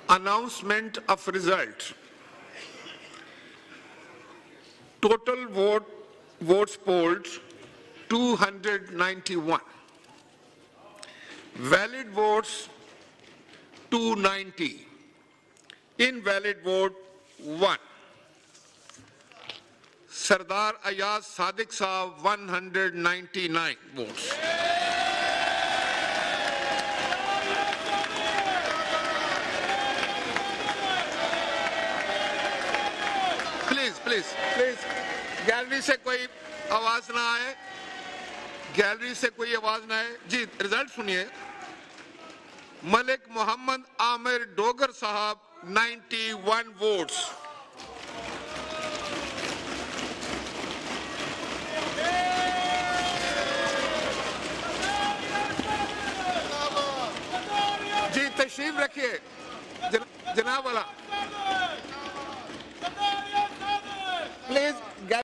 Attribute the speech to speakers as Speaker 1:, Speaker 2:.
Speaker 1: Announcement of result. Total votes polled 291. Valid votes 290. Invalid vote 1. Sardar Ayaz Sadiq Saab 199 votes. Please gallery से कोई आवाज ना आए, gallery से कोई आवाज ना आए। जी रिजल्ट सुनिए। मलिक मोहम्मद आमिर डोगर साहब 91 वोट्स। जी तशरीफ रखिए जनाब वाला, प्लीज।